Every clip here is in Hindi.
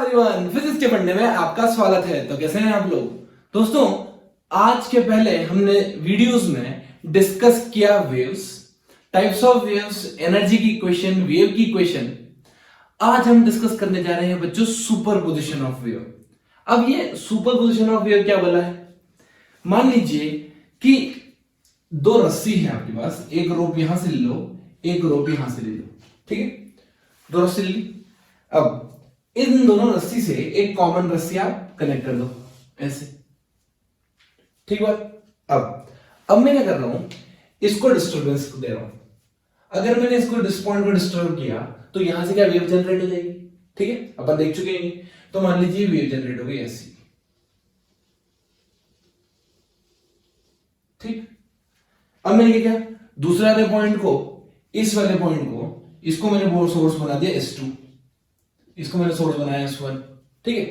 एवरीवन, फिजिक्स के पढ़ने में आपका स्वागत है। तो कैसे हैं आप लोग दोस्तों? आज के पहले हमने वीडियोस में डिस्कस किया waves, types of waves, energy की इक्वेशन, वेव की इक्वेशन। आज हम डिस्कस करने जा रहे हैं बच्चों सुपरपोजिशन ऑफ वेव। अब ये सुपरपोजिशन ऑफ वेव क्या बोला है? मान लीजिए कि दो रस्सी है आपके पास, एक रोप यहां से ले लो, एक रोप यहां से ले लो, ठीक है? दो रस्सी ले ली। अब इन दोनों रस्सी से एक कॉमन रस्सी आप कनेक्ट कर दो ऐसे, ठीक बात। अब मैं क्या कर रहा हूं, इसको डिस्टर्बेंस दे रहा हूं। अगर मैंने इसको इस पॉइंट को डिस्टर्ब किया तो यहां से क्या वेव जनरेट हो जाएगी, ठीक है? अपन देख चुके हैं। तो मान लीजिए वेव जनरेट हो गई ऐसी, ठीक। अब मैंने क्या, दूसरे वाले पॉइंट को, इस वाले पॉइंट को, इसको मैंने सोर्स बना दिया S2, इसको मैंने सोर्स बनाया S1, ठीक है?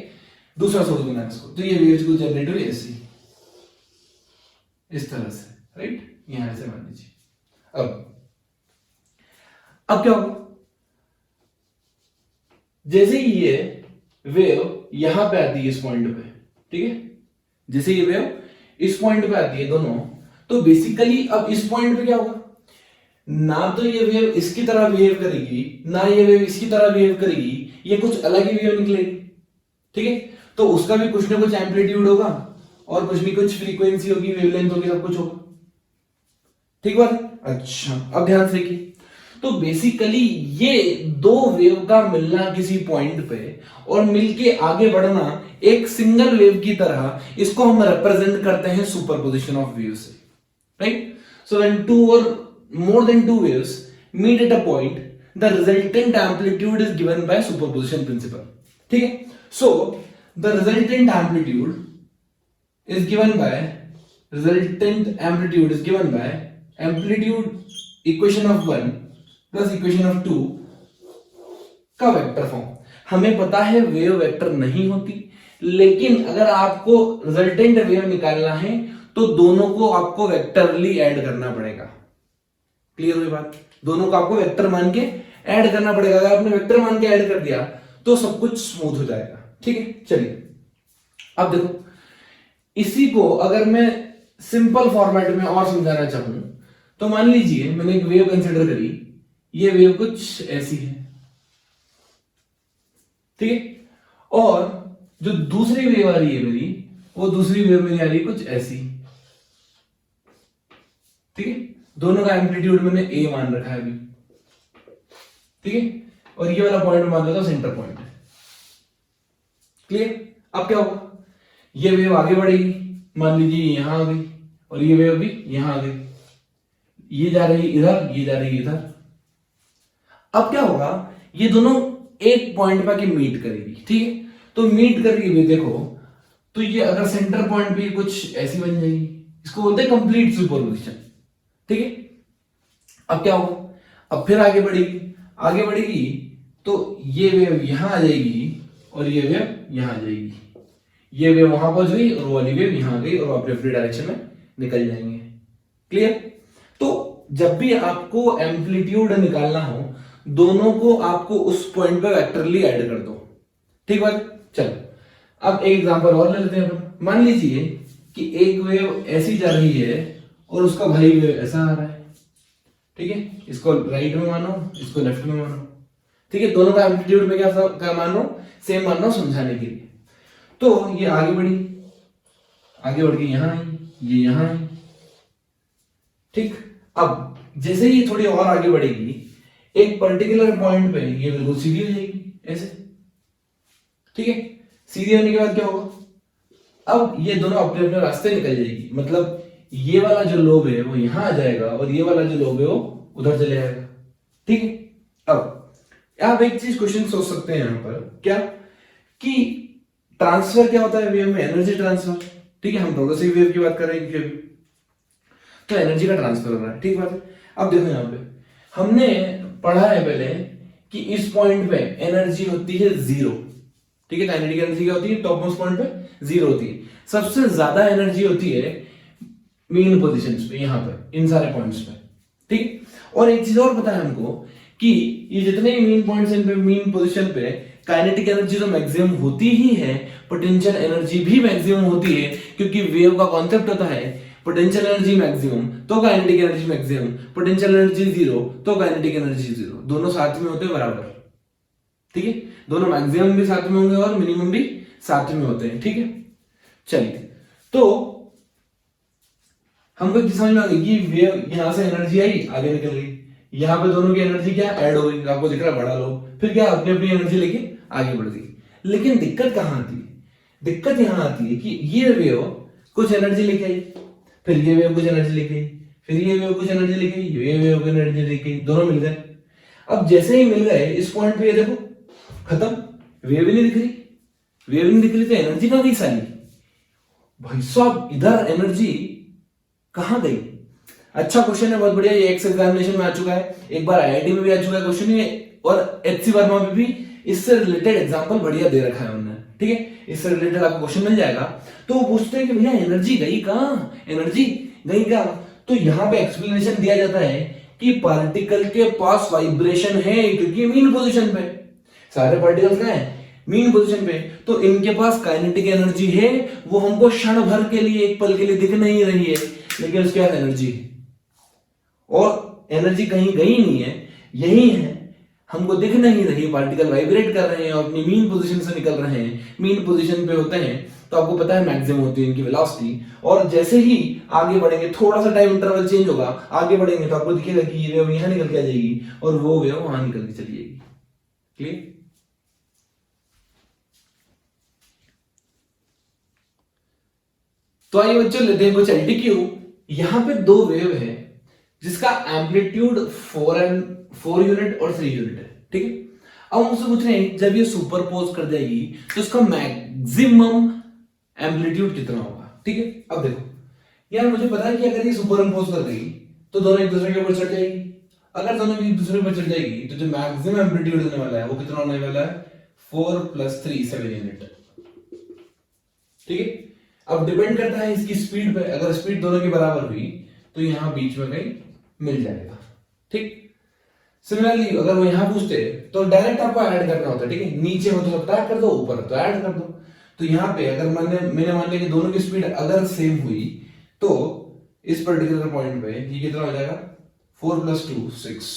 दूसरा सोर्स बनाया इसको, तो ये वेव को जनरेट हुई ऐसी, इस तरह से, राइट? यहां से मान लीजिए। अब क्या होगा? जैसे ही ये वेव यहां पे आती है इस पॉइंट पे, ठीक है? जैसे ये वेव इस पॉइंट पे आती है दोनों, तो बेसिकली अब इस पॉइंट पे क्या होगा? ना तो ये वेव इसकी तरह बिहेव करेगी, ना ये वेव इसकी तरह बिहेव करेगी, ये कुछ अलग ही वेव निकलेगी, ठीक है? तो उसका भी कुछ ना कुछ एम्पलीट्यूड होगा और कुछ भी कुछ फ्रीक्वेंसी होगी, वेवलेंथ होगी, सब कुछ होगा, ठीक बात। अच्छा, अब ध्यान से देखिए। तो बेसिकली ये दो वेव का मिलना किसी पॉइंट पे और मिलके आगे बढ़ना एक सिंगल वेव की तरह, इसको हम रिप्रेजेंट करते हैं सुपरपोजिशन ऑफ वेव से, राइट? सो व्हेन टू और more than two waves meet at a point, the resultant amplitude is given by superposition principle, ठीक है? So the resultant amplitude is given by amplitude equation of 1 plus equation of 2 का वेक्टर फॉर्म। हमें पता है वेव वेक्टर नहीं होती, लेकिन अगर आपको रिजल्टेंट वेव निकालना है तो दोनों को आपको वेक्टरली ऐड करना पड़ेगा। क्लियर हुई बात? दोनों को आपको वेक्टर मान के ऐड करना पड़ेगा। अगर आपने वेक्टर मान के ऐड कर दिया तो सब कुछ स्मूथ हो जाएगा, ठीक है? चलिए अब देखो, इसी को अगर मैं सिंपल फॉर्मेट में और समझाना चाहूं तो मान लीजिए मैंने एक वेव कंसीडर करी, ये वेव कुछ ऐसी है, ठीक है? और जो दूसरी वेव आ रही है मेरी, वो दूसरी वेव मेरी आ रही है कुछ ऐसी, ठीक है? दोनों का एम्पलीट्यूड मैंने A मान रखा है अभी, ठीक है? और ये वाला पॉइंट मान लेता हूं सेंटर पॉइंट है। क्लियर? अब क्या होगा? ये वेव आगे बढ़ेगी, मान लीजिए यहां आ गई, और ये वेव भी यहां आ गई, ये जा रही इधर, ये जा रही इधर। अब क्या होगा? ये दोनों एक पॉइंट पे मीट करेगी, ठीक है? तो मीट कर रही है, देखो, तो ये अगर सेंटर पॉइंट पे कुछ ऐसी बन जाएगी, इसको बोलते हैं कंप्लीट सुपरपोजिशन, ठीक है? अब क्या होगा? अब फिर आगे बढ़ेगी तो ये वेव यहां आ जाएगी और ये वेव यहां आ जाएगी, ये वेव वहां पहुंच गई और वो वाली वेव यहां आ गई और आप अपनी डायरेक्शन में निकल जाएंगे। क्लियर? तो जब भी आपको एम्पलीट्यूड निकालना हो, दोनों को आपको उस पॉइंट पे वेक्टरली ऐड कर दो, ठीक बात? चलो अब एक एग्जांपल और ले लेते हैं अपन। मान लीजिए कि एक वेव ऐसी जा रही है और उसका भाई वेव ऐसा आ रहा है, ठीक है? इसको राइट में मानो, इसको लेफ्ट में मानो, ठीक है? दोनों का एम्पलीट्यूड में क्या मानो, सेम मान लो समझाने के लिए। तो ये आगे बढ़ के यहां आई, ये यहां आई, ठीक? अब जैसे ही थोड़ी और आगे बढ़ेगी, एक पर्टिकुलर पॉइंट पे ये बिल्कुल सीधी हो जाएगी ऐसे, ठीक है? सीधी होने के बाद क्या होगा? अब ये दोनों अपने अपने रास्ते निकल जाएगी, मतलब ये वाला जो लोब है वो यहां आ जाएगा और ये वाला जो लोब है वो उधर चले जाएगा, ठीक है? अब आप एक चीज क्वेश्चन सोच सकते हैं यहां पर, क्या कि ट्रांसफर क्या होता है वेव में? एनर्जी ट्रांसफर, ठीक है? हम प्रोग्रेसिव वेव की बात कर रहे हैं क्योंकि तो एनर्जी का ट्रांसफर हो रहा है, ठीक बात है? अब देखो यहां पे हमने पढ़ा है पहले कि इस पॉइंट पे एनर्जी होती है 0, ठीक है? काइनेटिक एनर्जी क्या होती है? टॉप मोस्ट पॉइंट पे 0 होती है। सबसे ज्यादा एनर्जी होती है मीन पोजीशंस पे, यहां पे, इन सारे पॉइंट्स पे, ठीक? और एक चीज और पता है हमको कि ये जितने मीन पॉइंट्स इन पे, मीन पोजीशन पे काइनेटिक एनर्जी तो मैक्सिमम होती ही है, पोटेंशियल एनर्जी भी मैक्सिमम होती है, क्योंकि वेव का कॉन्सेप्ट होता है पोटेंशियल एनर्जी मैक्सिमम तो kinetic energy maximum, potential energy zero तो काइनेटिक एनर्जी जीरो, दोनों साथ में होते हैं बराबर। ठीक है, दोनों मैक्सिमम भी साथ में होंगे और मिनिमम भी साथ में होते हैं। ठीक है, चलिए तो हमको समझ में आ गई कि वेव यहां से एनर्जी आई आगे निकल गई, यहाँ पे दोनों की एनर्जी क्या ऐड हो गई, आपको दिख रहा है बड़ा लो, फिर क्या अपनी अपनी एनर्जी लेके आगे बढ़ गई। लेकिन दिक्कत कहां आती है, दिक्कत यहां आती है कि ये वेव कुछ एनर्जी लेके आई, फिर ये वेव कुछ एनर्जी लेके आई, फिर ये वेव कुछ एनर्जी लेके आई, ये वेव कुछ एनर्जी लेके आई, दोनों मिल गए। अब जैसे ही मिल गए इस पॉइंट पे ये देखो खत्म, वेव नहीं दिख रही, वेव नहीं दिख रही तो एनर्जी कहां गई सारी, भाई साहब इधर एनर्जी कहां गई। अच्छा क्वेश्चन है, बहुत बढ़िया, ये एक्स एग्जामिनेशन में आ चुका है, एक बार आईआईटी में भी आ चुका है क्वेश्चन ये, और एचसी वर्मा में भी इससे रिलेटेड एग्जांपल बढ़िया दे रखा है उन्होंने। ठीक है, इससे रिलेटेड आपको क्वेश्चन मिल जाएगा। तो वो पूछते हैं कि भैया एनर्जी गई कहां, एनर्जी गई कहां, तो यहां पे एक्सप्लेनेशन दिया जाता है कि पार्टिकल के पास वाइब्रेशन है, क्योंकि मीन पोजीशन पे सारे पार्टिकल्स कहां है, मीन पोजीशन पे, तो इनके पास काइनेटिक एनर्जी है, वो हमको क्षण भर के लिए एक पल के लिए दिख नहीं रही है, लेकिन उसके पास एनर्जी है, और एनर्जी कहीं गई नहीं है, यही है, हमको दिख नहीं रही, पार्टिकल वाइब्रेट कर रहे हैं और अपनी मीन पोजीशन से निकल रहे हैं, मीन पोजीशन पे होते हैं तो आपको पता है मैक्सिमम होती है इनकी वेलोसिटी, और जैसे ही आगे बढ़ेंगे थोड़ा सा टाइम इंटरवल चेंज होगा, आगे बढ़ेंगे तो आपको दिखेगा कि ये वेव यहां निकल के आ जाएगी और वो वेव वहां निकल के चली जाएगी। क्लियर? तो आइए बच्चों लेते हैं कुछ एलटीक्यू। यहां पे दो वेव है जिसका एम्पलीट्यूड 4 यूनिट और 3 यूनिट है। ठीक है, अब मुझसे पूछ रहे हैं जब ये सुपरपोज कर जाएगी तो इसका मैक्सिमम एम्पलीट्यूड कितना होगा। ठीक है, अब देखो यार मुझे पता है कि अगर ये सुपरइम्पोज कर गई तो दोनों एक दूसरे के ऊपर चढ़ जाएगी, अगर दोनों एक दूसरे पर चढ़ जाएगी तो जो मैक्सिमम एम्पलीट्यूड होने वाला है वो कितना होने वाला है, 4 + 3 7 यूनिट। ठीक है, अब डिपेंड करता है इसकी स्पीड पे, अगर स्पीड दोनों की बराबर हुई तो यहां बीच में कहीं मिल जाएगा। ठीक, सिमिलरली अगर वो यहां पूछते तो डायरेक्ट आपको ऐड करना होता है। ठीक है, नीचे हो तो सब्ट्रैक्ट कर दो, ऊपर तो ऐड कर दो। तो यहां पे अगर मैंने मान लिया कि दोनों की स्पीड अगर सेम हुई तो इस पर्टिकुलर पॉइंट पे ये कितना हो जाएगा, 4 + 2 6।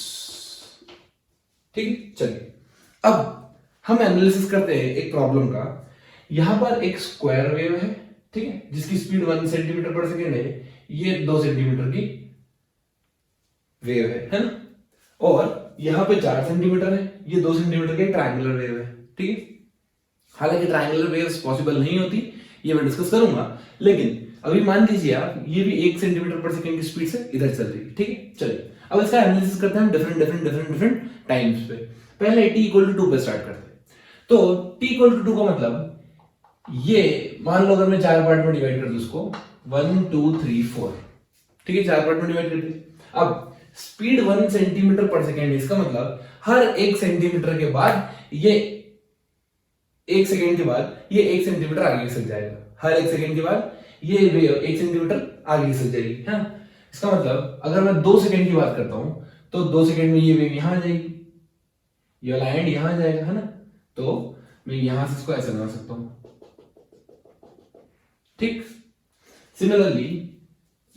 ठीक है, चलिए अब हम एनालिसिस करते हैं एक प्रॉब्लम का। यहां पर एक स्क्वायर वेव है, ठीक है, जिसकी स्पीड 1 सेंटीमीटर/सेकंड है, ये 2 सेंटीमीटर की वेव है ना, और यहां पे 4 सेंटीमीटर है, ये 2 सेंटीमीटर की ट्रायंगुलर वेव है। ठीक है, हालांकि ट्रायंगुलर वेव्स पॉसिबल नहीं होती, ये मैं डिस्कस करूंगा, लेकिन अभी मान लीजिए आप ये भी 1 सेंटीमीटर/सेकंड की स्पीड से इधर चल रही है। ठीक है, चलिए अब इसका एनालिसिस करते हैं हम डिफरेंट टाइम्स पे। पहले t = 2 पे स्टार्ट करते हैं। तो t = 2 का मतलब ये मान लो अगर मैं 4 पार्ट में डिवाइड कर दूं इसको, 1 2 3 4, ठीक है, 4 पार्ट में डिवाइड कर दिया। अब स्पीड 1 सेंटीमीटर/सेकंड, इसका मतलब हर 1 सेंटीमीटर के बाद ये 1 सेकंड के बाद ये 1 सेंटीमीटर आगे खिसक जाएगा, हर 1 सेकंड के बाद ये वेव 1 सेंटीमीटर आगे खिसक जाएगी। है, इसका मतलब अगर मैं 2 सेकंड की बात करता हूं तो 2 सेकंड में ये वेव यहां आ जाएगी, ये वाला एंड यहां आ जाएगा, है ना, तो मैं यहां से इसको ऐसे बना सकता हूं। ठीक, सिमिलरली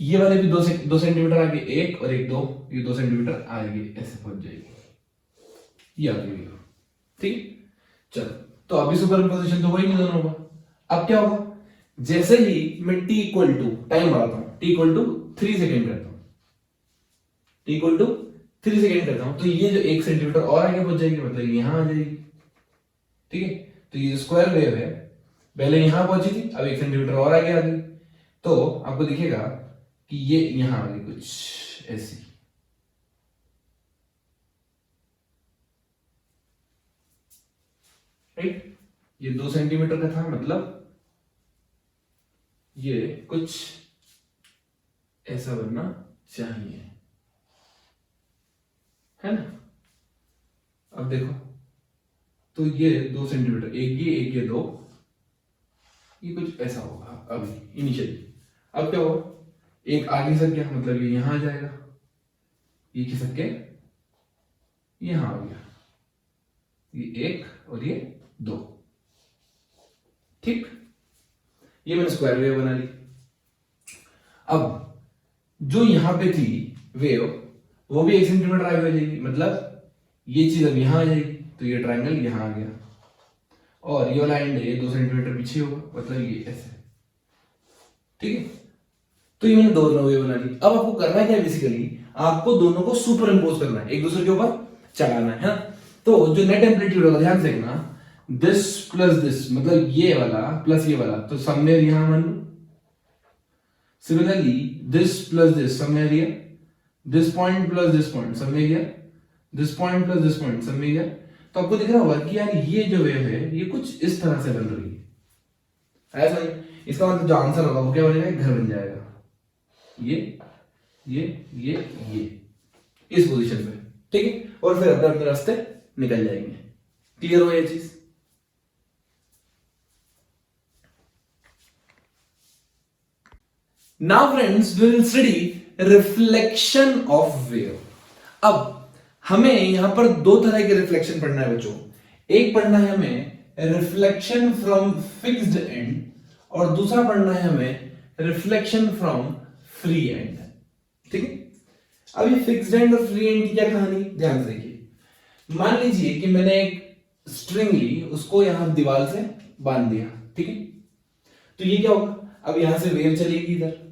ये वाले भी 2 सेंटीमीटर आगे, 1 और 1 2, ये 2 सेंटीमीटर आगे ऐसे पहुंच जाएगी, ये आ गई। ठीक, चलो तो अभी सुपरइम्पोजिशन तो वही नहीं दोनों होगा। अब क्या होगा, जैसे ही मैं t = टाइम बढ़ाता हूं, t = 3 सेकेंड करता हूं, t = 3 सेकेंड करता हूं, तो ये जो 1 सेंटीमीटर और आगे पहुंच जाएगी, मतलब यहां आ जाएगी। ठीक है, तो ये स्क्वायर वेव है, पहले यहां पहुंची थी, अब 1 सेंटीमीटर और आगे आ गई, तो आपको दिखेगा कि ये यहां आ गई कुछ ऐसी। राइट, ये 2 सेंटीमीटर का था, मतलब ये कुछ ऐसा बनना चाहिए, है ना। अब देखो तो ये 2 सेंटीमीटर, एक ये 2, ये कुछ ऐसा होगा अभी इनिशियली। अब क्या होगा, एक आगे खिसक गया, मतलब ये यहां आ जाएगा, ये खिसक के यहां आ गया, ये 1 और ये 2। ठीक, ये मैंने स्क्वायर वेव बना ली। अब जो यहां पे थी वेव, वो भी 1 सेंटीमीटर आगे हो जाएगी, मतलब ये चीज अब यहां आ जाएगी, तो ये ट्रायंगल यहां आ गया, और ये वाला एंड है ये 2 सेंटीमीटर पीछे होगा, मतलब ये ऐसे। ठीक है, तो ये मैंने दोनों वेव बना ली। अब आपको करना क्या है, बेसिकली आपको दोनों को सुपर इम्पोज करना है, एक दूसरे के ऊपर चढ़ाना है ना। तो जो नेट एम्पलीट्यूड होगा, ध्यान से देखना, दिस प्लस दिस, मतलब ये वाला प्लस ये वाला, तो समवेयर यहां मान लो। Similarly this plus this somewhere here, this point plus this point somewhere here, this point plus this point somewhere here. तो आपको दिख रहा होगा कि यार ये जो वेव है ये कुछ इस तरह से बन रही है, ऐसा नहीं। इसका मतलब जो आंसर होगा वो क्या बन जाएगा, घर बन जाएगा, ये इस पोजीशन पे। ठीक है, और फिर अपने अपने रास्ते निकल जाएंगे। क्लियर हो ये चीज? Now friends we will study reflection of wave. अब हमें यहां पर दो तरह के रिफ्लेक्शन पढ़ना है बच्चों। एक पढ़ना है हमें रिफ्लेक्शन फ्रॉम फिक्स्ड एंड, और दूसरा पढ़ना है हमें रिफ्लेक्शन फ्रॉम फ्री एंड। ठीक है, अब ये फिक्स्ड एंड और फ्री एंड की क्या कहानी, ध्यान से देखिए। मान लीजिए कि मैंने एक स्ट्रिंग ली, उसको यहां दीवार से बांध दिया। ठीक है, तो ये क्या होगा, अब यहां से वेव चलेगी, इधर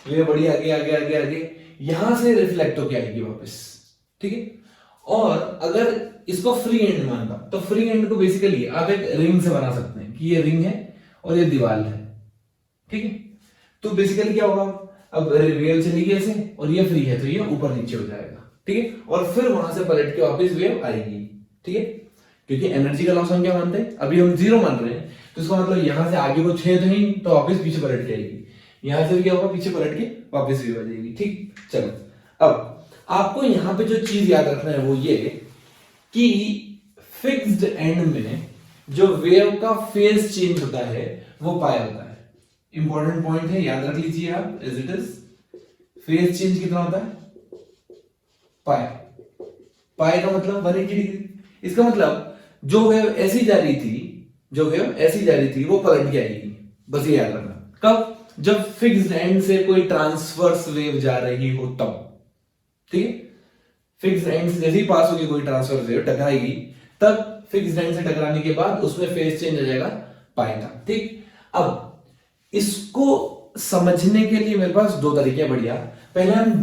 वेव बड़ी आगे आगे आगे आगे, यहां से रिफ्लेक्ट होके आएगी वापस। ठीक है, और अगर इसको फ्री एंड मानता, तो फ्री एंड को बेसिकली आप एक रिंग से बना सकते हैं कि ये रिंग है और ये दीवार है। ठीक है, तो बेसिकली क्या होगा, अब वेव चलेगी ऐसे, और ये फ्री है तो ये ऊपर नीचे हो जाएगा। ठीक है, और फिर वहां से पलट के वापस वेव आएगी। ठीक है, क्योंकि एनर्जी का लॉस हम क्या मानते हैं, अभी हम 0 मान रहे हैं, तो इसका मतलब यहां से आगे को छेद नहीं, तो वापस पीछे पलट के आएगी। यहां से भी क्या होगा, पीछे पलट के वापस वेव आ जाएगी। ठीक, चलो अब आपको यहां पे जो चीज याद रखना है वो ये कि फिक्स्ड एंड में जो वेव का फेज चेंज होता है वो पाई होता है। इंपॉर्टेंट पॉइंट है, याद रख लीजिए आप as it is. Phase change कितना होता है, पाई। पाई का मतलब 180 डिग्री। इसका मतलब जो वेव ऐसी जा रही थी, जो वेव ऐसी जा रही थी वो पलट के आएगी। बस ये याद रखना, कब, जब फिक्स्ड एंड से कोई ट्रांसवर्स वेव जा रही हो तब। ठीक है, फिक्स्ड एंड से जैसे ही पास होगी कोई ट्रांसवर्स वेव टकराएगी, तब फिक्स्ड एंड से टकराने के बाद उसमें फेज चेंज हो जाएगा पाई का। ठीक, अब इसको समझने के लिए मेरे पास दो तरीके बढ़िया। पहला हम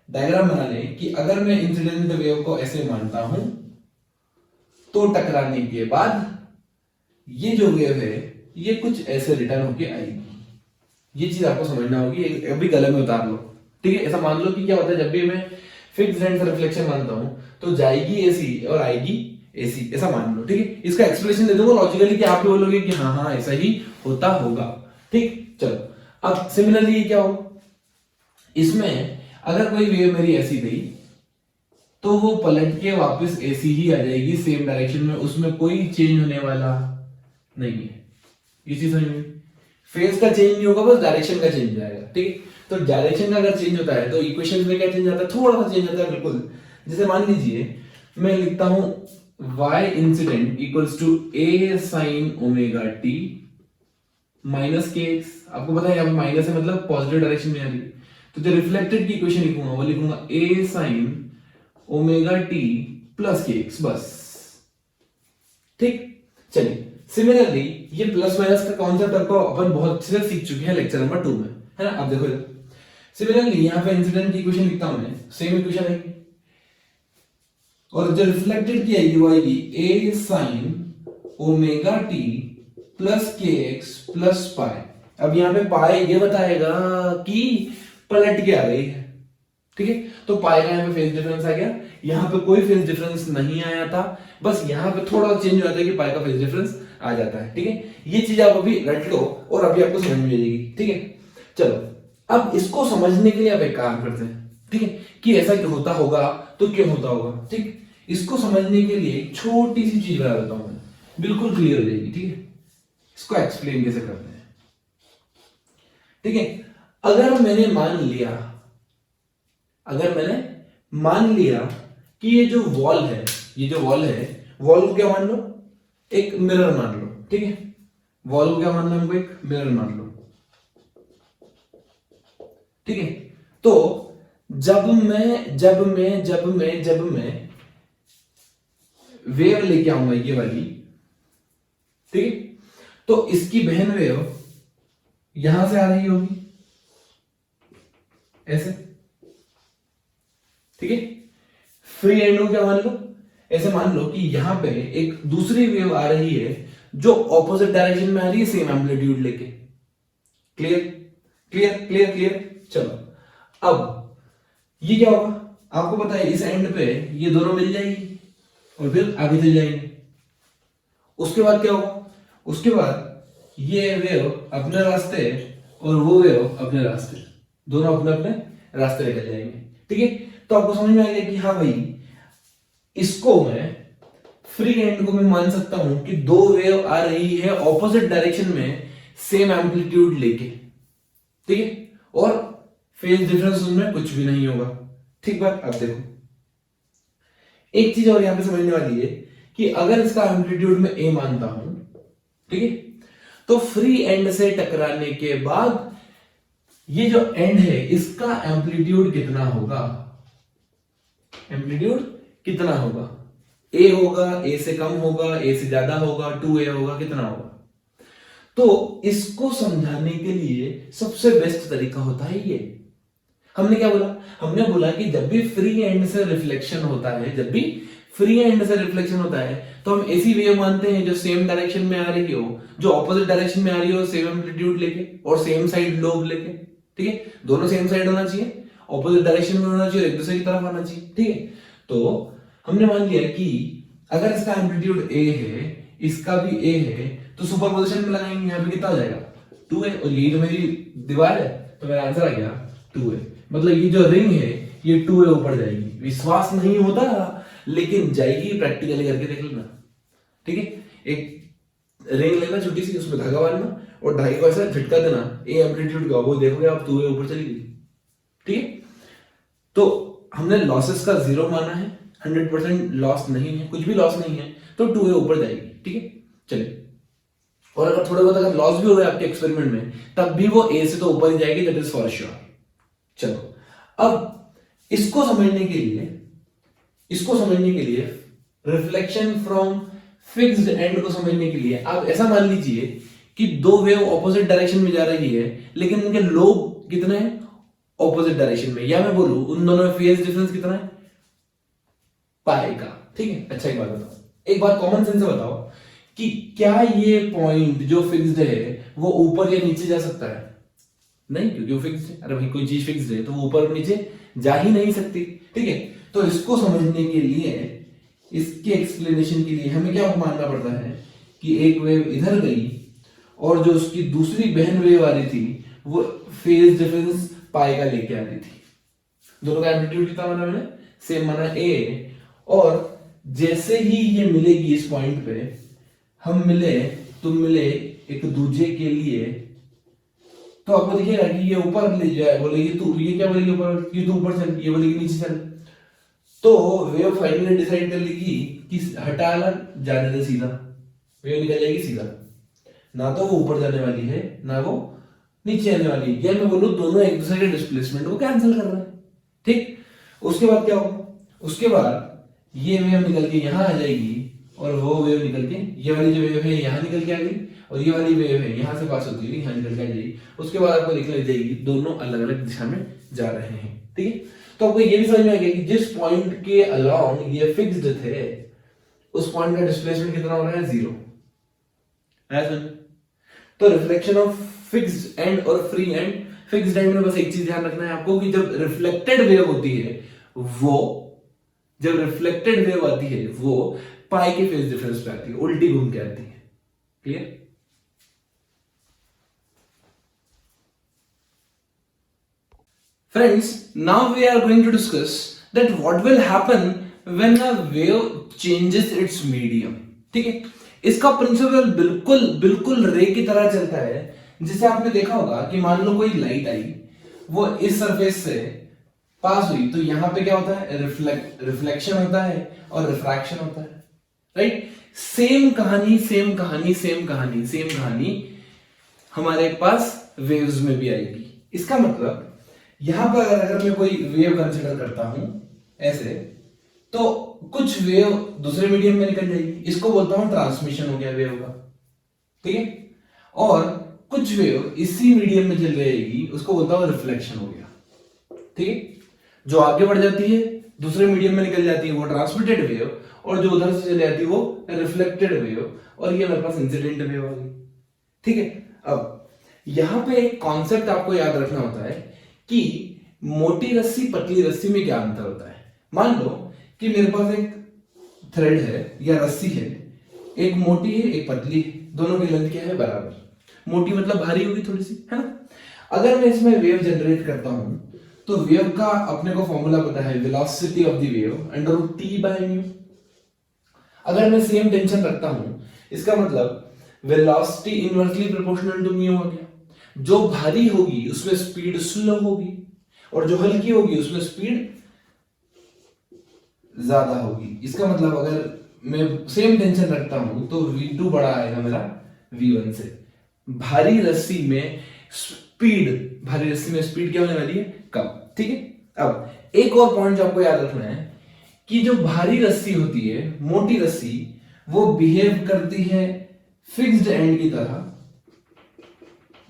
डायग्राम बना लें कि अगर मैं इंसिडेंट वेव को ऐसे मानता हूं, तो टकराने के बाद ये जो वेव है ये कुछ ऐसे रिटर्न होके आएगी। ये चीज आपको समझना होगी, अभी कलम में उतार लो। ठीक है, ऐसा मान लो कि क्या होता है, जब भी मैं फिक्स्ड एंड से रिफ्लेक्शन मानता हूं तो जाएगी ऐसी और आएगी ऐसी, ऐसा मान लो। ठीक है, इसका एक्सप्लेनेशन दे दूंगा लॉजिकली कि आप भी बोलोगे कि हाँ हाँ ऐसा ही होता होगा। ठीक, चलो अब सिमिलरली क्या हो, इसमें अगर कोई वेव मेरी ऐसी गई तो वो पलट के वापस ऐसी ही आ जाएगी, सेम डायरेक्शन में, उसमें कोई चेंज होने वाला नहीं है। ये चीज समझ में, फेज का चेंज नहीं होगा, बस डायरेक्शन का चेंज आएगा। ठीक है, तो डायरेक्शन का अगर चेंज होता है तो इक्वेशन में क्या चेंज आता है, थोड़ा सा चेंज आता है बिल्कुल। जैसे मान लीजिए मैं लिखता हूं y incident equals to a sin omega t minus k x. आपको पता है यहाँ पे माइनस है मतलब पॉजिटिव डायरेक्शन में आ रही है, तो जो रिफ्लेक्टेड की इक्वेशन लिखूंगा वो लिखूंगा a sin omega t plus के एक्स, बस। ठीक, चलिए सिमिलरली ये प्लस माइनस का कॉन्सेप्ट आपको अपन बहुत अच्छे से सीख चुके हैं लेक्चर नंबर 2 में, है ना। अब देखो सिमिलरली यहाँ पे इंसिडेंट की इक्वेशन लिखता हूं मैं, सेम इक्वेशन आएगी, और जो रिफ्लेक्टेड की आएगी वो आएगी a sin omega t plus के एक्स प्लस पाई। अब यहाँ पे पाई ये बताएगा कि पलट के आ गई है। ठीक है, तो पाई का यहाँ पे फेज डिफरेंस आ गया, यहाँ पे कोई फेज डिफरेंस नहीं आया था, बस यहाँ पे थोड़ा चेंज हो जाता है कि पाई का फेज डिफरेंस आ जाता है। ठीक है, ये चीज आप अभी रट लो और अभी आपको समझ में आ जाएगी। ठीक है, चलो अब इसको समझने के लिए आप एक काम करते हैं, ठीक है, कि ऐसा होता होगा तो क्यों होता होगा। ठीक, इसको समझने के लिए एक छोटी सी चीज बता देता हूं मैं, बिल्कुल क्लियर हो जाएगी। ठीक है, इसको एक्सप्लेन कैसे करते हैं। ठीक है, अगर मैंने मान लिया कि ये जो वॉल है, वॉल को क्या मान लो, एक मिरर मान लो, ठीक है, वॉल को क्या मानना है हमको, एक मिरर मान लो, ठीक है। तो जब मैं वेव लेके आऊंगा ये वाली, ठीक है, तो इसकी बहन वेव यहां से आ रही होगी ऐसे, ठीक है। फ्री एंड को क्या मान लो, ऐसे मान लो कि यहां पे एक दूसरी वेव आ रही है जो ऑपोजिट डायरेक्शन में आ रही है सेम एम्पलीट्यूड लेके। Clear clear clear clear. चलो अब ये क्या होगा, आपको पता है इस एंड पे ये दोनों मिल जाएगी और फिर आगे चल जाएंगे। उसके बाद क्या होगा, उसके बाद ये वेव अपने रास्ते और वो वेव अपने रास्ते, दोनों अपने अपने रास्ते लेकर जाएंगे, ठीक है। तो आपको समझ में आ गया कि हाँ भाई, इसको मैं फ्री एंड को मैं मान सकता हूं कि दो वेव आ रही है ऑपोजिट डायरेक्शन में सेम एम्पलीट्यूड लेके, ठीक है, और फेज डिफरेंस उनमें कुछ भी नहीं होगा। ठीक बात। अब देखो एक चीज और यहां पे समझने वाली है कि अगर इसका एम्पलीट्यूड में ए मानता हूं, ठीक है, तो फ्री एंड से टकराने के बाद ये जो एंड है इसका एम्पलीट्यूड कितना होगा, एम्पलीट्यूड कितना होगा, ए होगा, ए से कम होगा, ए से ज्यादा होगा, 2a होगा, कितना होगा। तो इसको समझाने के लिए सबसे बेस्ट तरीका होता है ये। हमने क्या बोला, हमने बोला कि जब भी फ्री एंड से रिफ्लेक्शन होता है, जब भी फ्री एंड से रिफ्लेक्शन होता है तो हम ऐसी वेव मानते हैं जो सेम डायरेक्शन में आ रही हो, जो ऑपोजिट डायरेक्शन में आ रही हो सेम एम्पलीट्यूड लेके और सेम साइड लोब लेके, ठीक है, दोनों सेम साइड होना चाहिए, ऑपोजिट डायरेक्शन में होना चाहिए, एक दूसरे की तरफ आना चाहिए, ठीक है। तो हमने मान लिया कि अगर इसका एम्पलीट्यूड ए है, इसका भी ए है, तो सुपरपोजिशन में लगाएंगे, यहाँ पे कितना हो जाएगा 2a, और यही तो मेरी दीवार है, तो मेरा आंसर आ गया 2a। मतलब ये जो रिंग है ये 2a ऊपर जाएगी। विश्वास नहीं होता लेकिन जाएगी, प्रैक्टिकली करके देख लेना, ठीक है। एक रिंग लेना छोटी सी, उसमें धागा बांधना और धागे को ऐसा झटका देना, ए एम्पलीट्यूड का, वो देखोगे आप 2a ऊपर चली गई, ठीक है। तो हमने लॉसेस का 0 माना है, 100% लॉस नहीं है, कुछ भी लॉस नहीं है, तो 2a ऊपर जाएगी, ठीक है। चलिए, और अगर थोड़े बहुत अगर लॉस भी हो रहा है आपके एक्सपेरिमेंट में, तब भी वो a से तो ऊपर ही जाएगी, दैट इज फॉर श्योर। चलो अब इसको समझने के लिए रिफ्लेक्शन फ्रॉम फिक्स्ड एंड को समझने के लिए आप ऐसा मान लीजिए कि दो वेव ऑपोजिट डायरेक्शन में जा रही है, लेकिन उनके लोब कितने हैं ऑपोजिट डायरेक्शन में, या मैं बोलूं उन दोनों में फेज डिफरेंस कितना है, पाई का, ठीक है। अच्छा एक बात बताओ, एक बात कॉमन सेंस से बताओ कि क्या ये पॉइंट जो फिक्स्ड है वो ऊपर या नीचे जा सकता है? नहीं, क्योंकि वो फिक्स्ड है। अरे भाई कोई चीज फिक्स्ड है तो वो ऊपर और नीचे जा ही नहीं सकती, ठीक है। तो इसको समझने के लिए, इसके एक्सप्लेनेशन के लिए हमें क्या मानना पड़ता है कि एक वेव इधर गई और जो उसकी दूसरी बहन वेव आ रही थी वो फेज डिफरेंस पाई का लेके आ रही थी। दोनों का एम्पलीट्यूड कितना माना मैंने, सेम माना ए, और जैसे ही ये मिलेगी इस पॉइंट पे, हम मिले, तुम मिले एक दूसरे के लिए, तो आपको दिखेगा कि ये ऊपर ले जाए, बोलेगी तू, ये क्या बोलेगी ऊपर, ये तू ऊपर चल, ये बोलेगी नीचे चल। तो वेव फाइनली डिसाइड कर लेगी कि हटा ला, जाने दे सीधा, वेव निकल जाएगी सीधा, ना तो वो ऊपर जाने वाली है ना वो नीचे आने वाली है, या मैं बोलूं दोनों एक दूसरे के डिस्प्लेसमेंट को कैंसिल कर रहे हैं, ठीक। उसके बाद क्या होगा, उसके बाद ये वेव निकल के यहां आ जाएगी और वो वेव निकल के, ये वाली जो वेव है यहां निकल के आ गई और ये वाली वेव है यहां से पास होती हुई यहां निकल के आ जाएगी। उसके बाद आपको दिखने जाएगी दोनों अलग अलग दिशा में जा रहे हैं, ठीक है। तो आपको ये भी समझ में आ गया कि जिस पॉइंट के अलोंग ये फिक्स्ड थे उस पॉइंट का डिस्प्लेसमेंट कितना हो रहा है, 0 है। तो रिफ्लेक्शन ऑफ फिक्स्ड एंड और फ्री एंड, फिक्स्ड एंड में बस एक चीज ध्यान रखना है आपको कि जब रिफ्लेक्टेड वेव होती है वो, जब रिफ्लेक्टेड वेव आती है वो पाई के फेज डिफरेंस पे आती है, उल्टी घूम के आती है। Clear? Friends, now we are going to discuss that what will happen when a wave changes its medium. ठीक है, इसका प्रिंसिपल बिल्कुल बिल्कुल रे की तरह चलता है। जैसे आपने देखा होगा कि मान लो कोई लाइट आई, वो इस सरफेस से पास हुई, तो यहां पे क्या होता है, रिफ्लेक्शन होता है और रिफ्रैक्शन होता है, राइट। सेम कहानी सेम कहानी सेम कहानी सेम कहानी हमारे पास वेव्स में भी आएगी। इसका मतलब यहां पर अगर मैं कोई वेव कंसिडर करता हूं ऐसे, तो कुछ वेव दूसरे मीडियम में निकल जाएगी, इसको बोलता हूं ट्रांसमिशन हो गया वेव का, ठीक है। और कुछ वेव इसी मीडियम में चल रहेगी, उसको बोलता हूं रिफ्लेक्शन हो गया, ठीक है। जो आगे बढ़ जाती है दूसरे मीडियम में निकल जाती है वो ट्रांसमिटेड वेव, और जो उधर से चली जाती है वो रिफ्लेक्टेड वेव, और ये मेरे पास इंसिडेंट वेव आ गई, ठीक है। अब यहां पे एक कॉन्सेप्ट आपको याद रखना होता है कि मोटी रस्सी पतली रस्सी में क्या अंतर होता है। मान लो कि मेरे पास एक थ्रेड है या रस्सी है, एक मोटी है एक पतली है, दोनों की लेंथ क्या है बराबर, मोटी मतलब भारी होगी थोड़ी सी, है ना। अगर मैं इसमें वेव जनरेट करता हूं तो वेव का अपने को फॉर्मूला पता है, velocity of the wave √T/μ। अगर मैं सेम टेंशन रखता हूं, इसका मतलब velocity inversely proportional to mu हो गया। जो भारी होगी उसमें स्पीड स्लो होगी, और जो हल्की होगी उसमें स्पीड ज्यादा होगी। इसका मतलब अगर मैं सेम टेंशन रखता हूं तो V2 बड़ा आएगा मेरा V1 से। भारी रस्सी में स्पीड क्या होने वाली है, कम, ठीक है। अब एक और पॉइंट जो आपको याद रखना है कि जो भारी रस्सी होती है, मोटी रस्सी, वो बिहेव करती है फिक्स्ड एंड की तरह।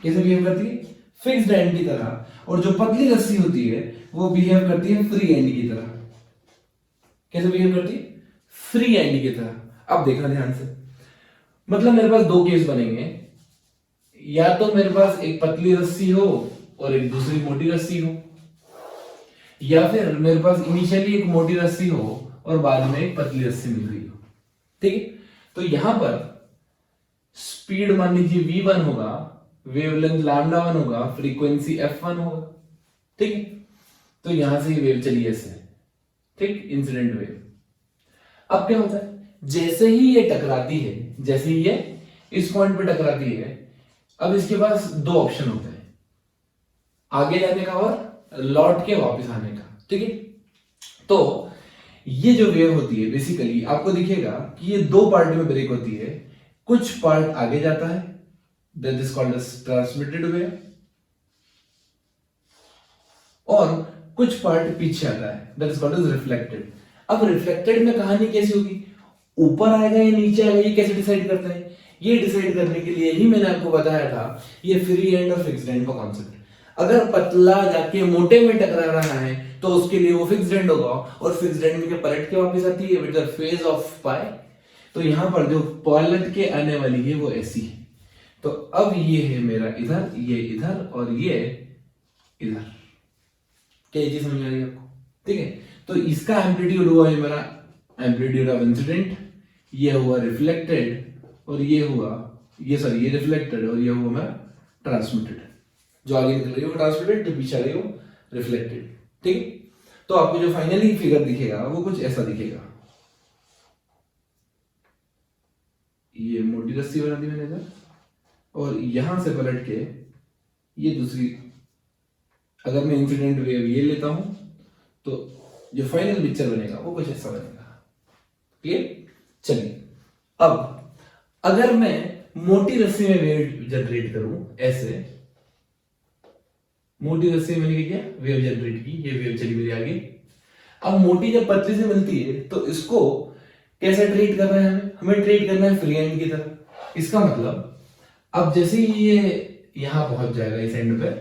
कैसे बिहेव करती है, फिक्स्ड एंड की तरह। और जो पतली रस्सी होती है वो बिहेव करती है फ्री एंड की तरह। कैसे बिहेव करती है, फ्री एंड की तरह। अब देखना ध्यान से, मतलब मेरे पास दो केस बनेंगे, या तो मेरे पास एक पतली रस्सी हो और एक दूसरी मोटी रस्सी हो, या फिर मेरे पास इनिशियली एक मोटी रस्सी हो और बाद में एक पतली रस्सी मिल गई हो, ठीक है। तो यहां पर स्पीड मान लीजिए v1 होगा, वेवलेंथ λ1 होगा, फ्रीक्वेंसी f1 होगा, ठीक है। तो यहां से ये वेव चली ऐसे, ठीक, इंसिडेंट वेव। अब क्या होता है, जैसे ही ये टकराती है, जैसे ही ये इस पॉइंट पे टकराती है, अब इसके पास दो ऑप्शन होते हैं, आगे जाने का और लौट के वापस आने का, ठीक है। तो ये जो वेव होती है बेसिकली आपको दिखेगा कि ये दो पार्ट में ब्रेक होती है। कुछ पार्ट आगे जाता है, that is called as transmitted wave, और कुछ पार्ट पीछे आता है, that is called as reflected. अब रिफ्लेक्टेड में कहानी कैसी होगी, ऊपर आएगा या नीचे आएगा, ये कैसे डिसाइड करते हैं, ये डिसाइड करने के लिए ही मैंने आपको बताया था ये फ्री एंड और फिक्स्ड एंड का कॉन्सेप्ट। अगर पतला जाके मोटे में टकरा रहा है तो उसके लिए वो फिक्स्ड एंड होगा, और फिक्स्ड एंड में पलट के वापस आती है विद द फेज ऑफ पाई। तो यहां पर जो पलट के आने वाली है वो ऐसी है। तो अब ये है मेरा इधर, ये इधर, और ये इधर। क्या ये चीज समझ आ रही है आपको, ठीक है। तो इसका एम्पलीट्यूड हुआ है मेरा एम्पलीट्यूड ऑफ इंसिडेंट, ये हुआ रिफ्लेक्टेड, और ये हुआ ये रिफ्लेक्टेड, और ये हुआ मेरा ट्रांसमिटेड। जो आगे निकल रही हो ट्रांसमिटेड, जो पीछे आ रही हो रिफ्लेक्टेड, ठीक है। तो आपको जो फाइनली फिगर दिखेगा वो कुछ ऐसा दिखेगा। ये मोटी रस्सी बना दी मैंने इधर, और यहां से पलट के ये दूसरी, अगर मैं इंसिडेंट वेव ये लेता हूं तो जो फाइनल पिक्चर बनेगा वो कुछ ऐसा बनेगा, क्लियर। चलिए, अब अगर मैं मोटी रस्सी में वेव जनरेट करूं ऐसे, मोटी रस्सी में मैंने क्या वेव जनरेट की, ये वेव चली मेरी आगे। अब मोटी जब पतली से मिलती है तो इसको कैसे ट्रीट करना है, हमें ट्रीट करना है फ्री एंड की तरह। इसका मतलब अब जैसे ही ये यहां पहुंच जाएगा इस एंड पे,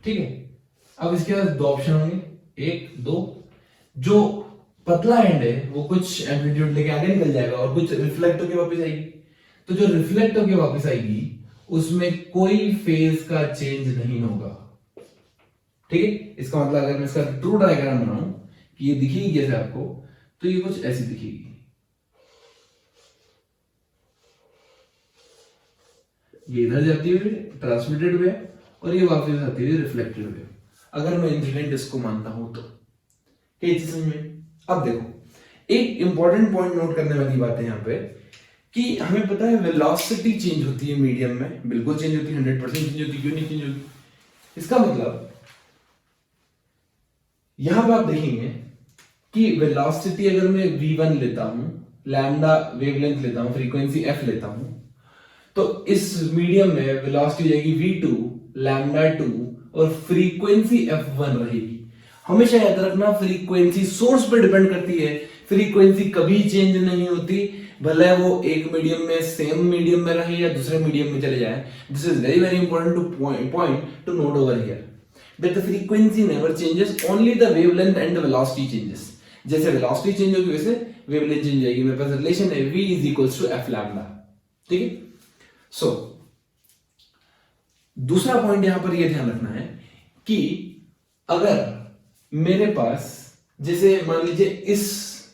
ठीक है। अब इसके पास दो ऑप्शन होंगे, एक दो, जो पतला एंड है वो कुछ एम्पलीट्यूड लेके आगे निकल जाएगा और कुछ रिफ्लेक्ट होके वापस आएगी। तो जो रिफ्लेक्ट होके वापस आएगी उसमें कोई फेज का चेंज नहीं होगा, ठीक है। इसका मतलब अगर मैं इसका ट्रू डायग्राम बनाऊं कि ये दिखेगी कैसे आपको, तो ये कुछ ऐसी दिखेगी। ये इधर जाती हुई ट्रांसमिटेड वेव, और ये वापस आती हुई रिफ्लेक्टेड वेव। अगर मैं इंसिडेंट इसको मानता हूं तो क्या चीज समझ में। अब देखो, एक इंपॉर्टेंट पॉइंट नोट करने वाली बात है यहाँ पे कि हमें पता है वेलोसिटी चेंज होती है मीडियम में, बिल्कुल चेंज होती है, 100% चेंज होती है, क्यों नहीं चेंज होती। इसका मतलब यहां पर आप देखेंगे कि वेलोसिटी अगर मैं v1 लेता हूं लैम्डा वेवलेंथ लेता हूं, फ्रीक्वेंसी f लेता हूं, तो इस मीडियम में वेलोसिटी जाएगी v2 लैम्डा 2 और फ्रीक्वेंसी f1 रहेगी। हमेशा याद रखना फ्रीक्वेंसी सोर्स पर डिपेंड करती है, फ्रीक्वेंसी कभी चेंज नहीं होती, भले वो एक मीडियम में सेम मीडियम में रहे या दूसरे मीडियम में चले जाए। This is very very important to point to note over here that the frequency never changes, only the wavelength and the velocity changes. जैसे वेलोसिटी चेंज होगी वैसे वेवलेंथ चेंज होगी। मेरे पास रिलेशन है v is equals to f lambda. ठीक है, सो दूसरा पॉइंट यहां पर यह ध्यान रखना है कि अगर मेरे पास जैसे मान लीजिए इस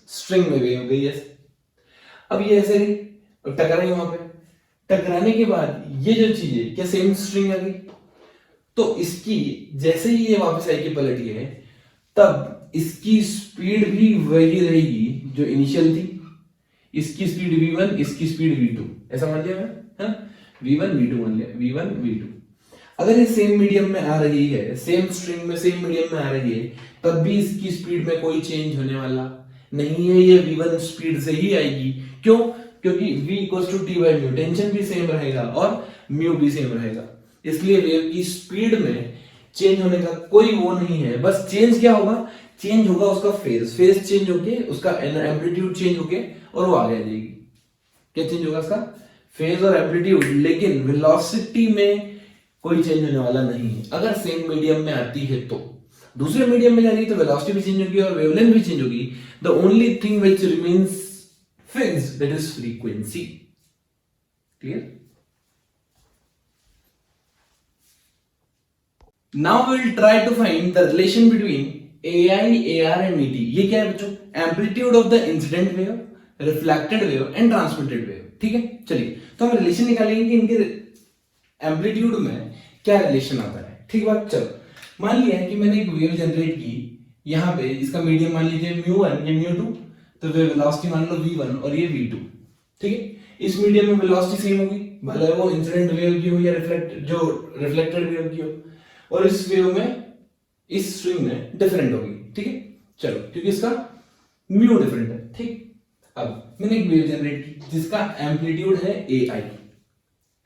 स्ट्रिंग में वेव गई है, अब ये ऐसे ही टकराई, वहां पे टकराने के बाद ये जो चीज है क्या सेम स्ट्रिंग आ गई, तो इसकी जैसे ही ये वापस आई के पलटी है तब इसकी स्पीड भी वही रहेगी जो इनिशियल थी। इसकी स्पीड v1, इसकी स्पीड v2, ऐसा मान लिया मैं, है ना, v1 v2 मान लिया, v1 v2। अगर ये सेम मीडियम में आ रही है, सेम स्ट्रिंग में सेम मीडियम में आ रही है, तब भी इसकी स्पीड में कोई चेंज होने वाला नहीं है, ये v1 स्पीड से ही आएगी। क्यों? क्योंकि v equals to t by mu, tension भी सेम रहेगा और म्यू भी सेम रहेगा, इसलिए वेव की स्पीड में चेंज होने का कोई वो नहीं है। बस चेंज क्या होगा, चेंज होगा उसका फेज, फेज चेंज होके उसका एम्पलीट्यूड चेंज होके और वो आगे आ जाएगी। क्या चेंज होगा उसका फेज और एम्पलीट्यूड, लेकिन वेलोसिटी में कोई चेंज होने वाला नहीं है। अगर सेम मीडियम में आती है तो दूसरे मीडियम में जा रही है तो वेलोसिटी भी चेंज होगी और वेवलेंथ भी चेंज होगी। The only thing which remains fixed that is frequency. Clear? Now we will try to find the relation between AI, AR and ET। ये क्या है बच्चों? Amplitude of the incident wave, reflected wave and transmitted wave. ठीक है, चलिए तो हम रिलेशन निकालेंगे कि इनके एम्पलीट्यूड में क्या रिलेशन आता है। ठीक बात, चलो मान लिया है कि मैंने एक वेव जनरेट की, यहां पे इसका मीडियम मान लीजिए μ1 या μ2, तो वेलोसिटी मान लो v1 और ये v2। ठीक है, इस मीडियम में वेलोसिटी सेम होगी, भले वो इंसिडेंट वेव की हो या रिफ्लेक्टेड वेव की हो, और इस वेव में इस स्ट्रिंग में डिफरेंट होगी। ठीक है, चलो क्योंकि इसका म्यू डिफरेंट है। ठीक, अब मैंने एक वेव जनरेट की जिसका एम्पलीट्यूड है AI,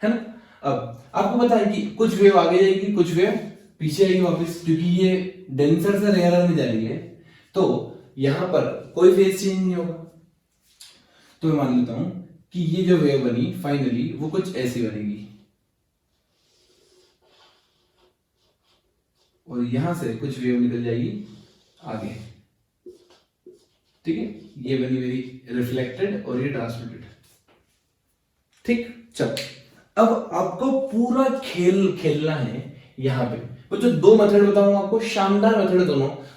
है ना। अब आपको पता है कि कुछ वेव आगे जाएगी, कुछ वेव पीछे आएगी वापस, क्योंकि ये डेंसर से रेयरर में जा रही है तो यहां पर कोई फेज चेंज नहीं होगा। तो मैं मान लेता हूं कि ये जो वेव बनी फाइनली वो कुछ ऐसी बनेगी और यहां से कुछ वेव निकल जाएगी आगे। ठीक है, ये बनी मेरी रिफ्लेक्टेड और ये ट्रांसमिटेड। ठीक, चलो अब आपको पूरा खेल खेलना है यहां पे। वो जो दो मेथड बताऊंगा आपको, शानदार मेथड,